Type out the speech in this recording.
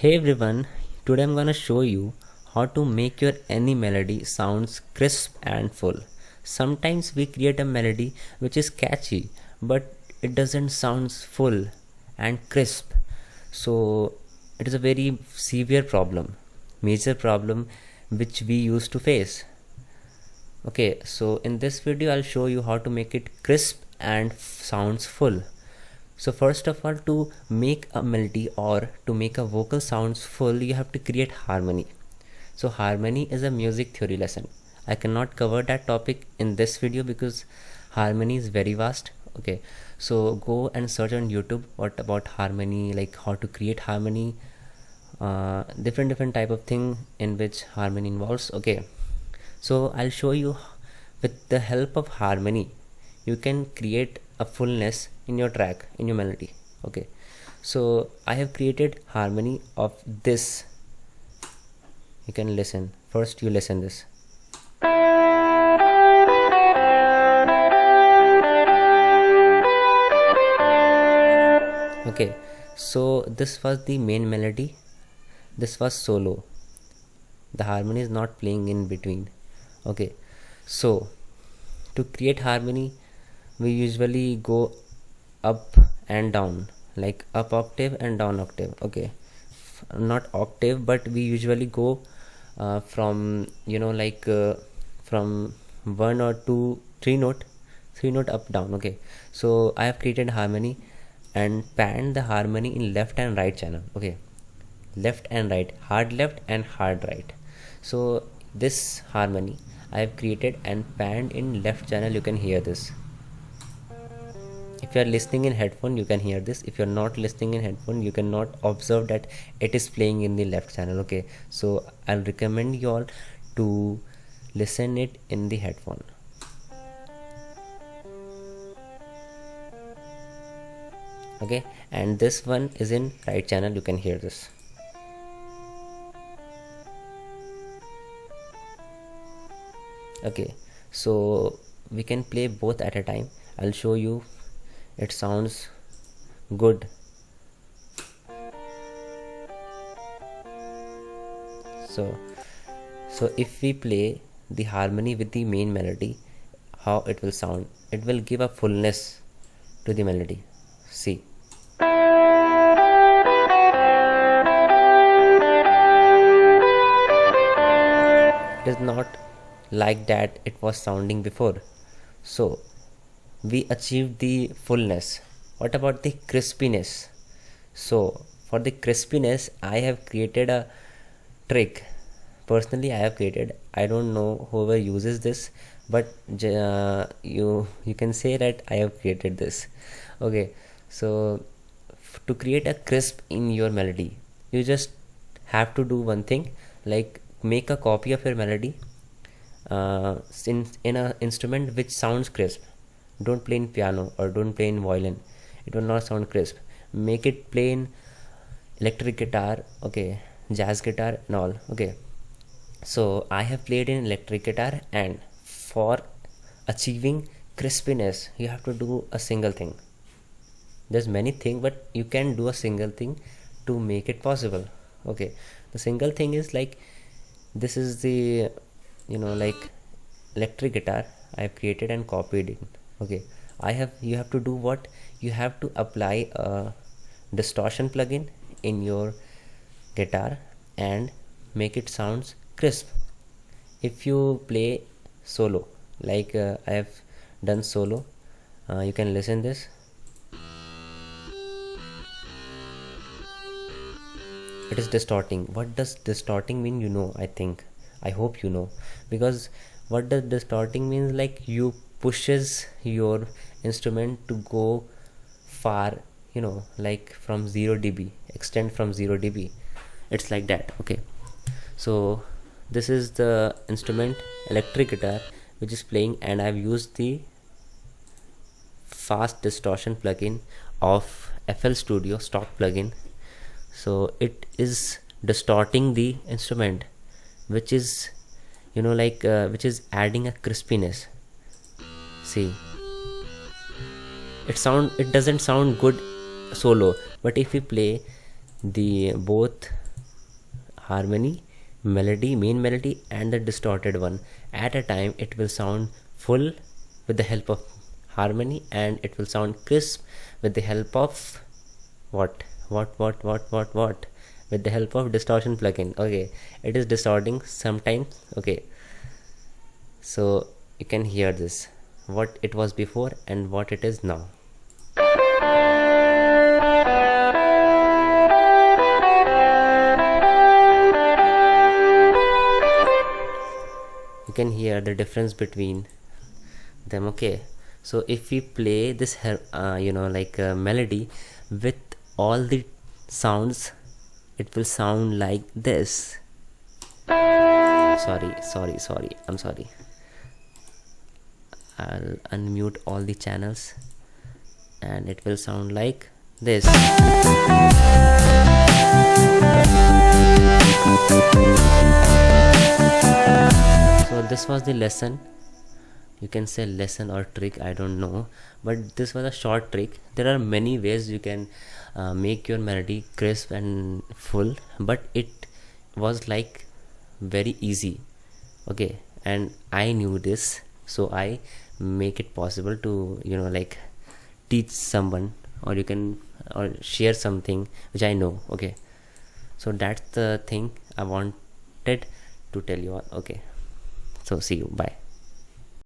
Hey everyone, today I'm gonna show you how to make your any melody sounds crisp and full. Sometimes we create a melody which is catchy but it doesn't sound full and crisp. So it is a very severe problem, major problem which we used to face. Okay, so in this video I'll show you how to make it crisp and sounds full. So first of all, to make a melody or to make a vocal sounds full, you have to create harmony. So harmony is a music theory lesson. I cannot cover that topic in this video because harmony is very vast. Okay, so go and search on YouTube what about harmony, like how to create harmony, different type of thing in which harmony involves. Okay, so I'll show you with the help of harmony you can create a fullness in your track, in your melody. Okay, so I have created harmony of this. You can listen first, you listen this. Okay, so this was the main melody, this was solo, the harmony is not playing in between. Okay, so to create harmony we usually go up and down, like up octave and down octave. Okay, not octave, but we usually go from from one or two three note up down. Okay, so I have created harmony and panned the harmony in left and right channel. Okay, left and right, hard left and hard right. So this harmony I have created and panned in left channel. You can hear this. If you are listening in headphone, you can hear this. If you are not listening in headphone, you cannot observe that it is playing in the left channel. Okay, so I'll recommend you all to listen it in the headphone. Okay, and this one is in right channel. You can hear this. Okay, so we can play both at a time. I'll show you. It sounds good. So if we play the harmony with the main melody, how it will sound, it will give a fullness to the melody. See, it is not like that it was sounding before. So we achieved the fullness. What about the crispiness? So for the crispiness I have created a trick. Personally I have created, I don't know whoever uses this, but you can say that I have created this. Okay, so to create a crisp in your melody, you just have to do one thing, like make a copy of your melody in an instrument which sounds crisp. Don't play in piano or don't play in violin, it will not sound crisp. Make it play in electric guitar, okay, jazz guitar and all. Okay, so I have played in electric guitar, and for achieving crispiness you have to do a single thing. There's many things, but you can do a single thing to make it possible. Okay, the single thing is like, this is the like electric guitar I have created and copied it. Okay, you have to do what, you have to apply a distortion plugin in your guitar and make it sounds crisp. If you play solo, like I have done solo, you can listen this. It is distorting. What does distorting mean? I hope you know, because what does distorting means, like you pushes your instrument to go far, like from 0 dB, extend from 0 dB. It's like that. Okay, so this is the instrument electric guitar which is playing, and I've used the fast distortion plugin of FL Studio stock plugin. So it is distorting the instrument, which is which is adding a crispiness. See, it doesn't sound good solo, but if we play the both harmony, melody, main melody, and the distorted one. At a time, it will sound full with the help of harmony, and it will sound crisp with the help of what with the help of distortion plugin. Okay, it is distorting sometimes. Okay, so you can hear this, what it was before and what it is now. You can hear the difference between them. Okay, so if we play this melody with all the sounds, it will sound like this. Sorry, I'm sorry. I'll unmute all the channels and it will sound like this. So this was the lesson. You can say lesson or trick, I don't know, but this was a short trick. There are many ways you can make your melody crisp and full, but it was like very easy. Okay, and I knew this, so I make it possible to teach someone, or you can or share something which I know. Okay, so that's the thing I wanted to tell you all. Okay, so see you, bye.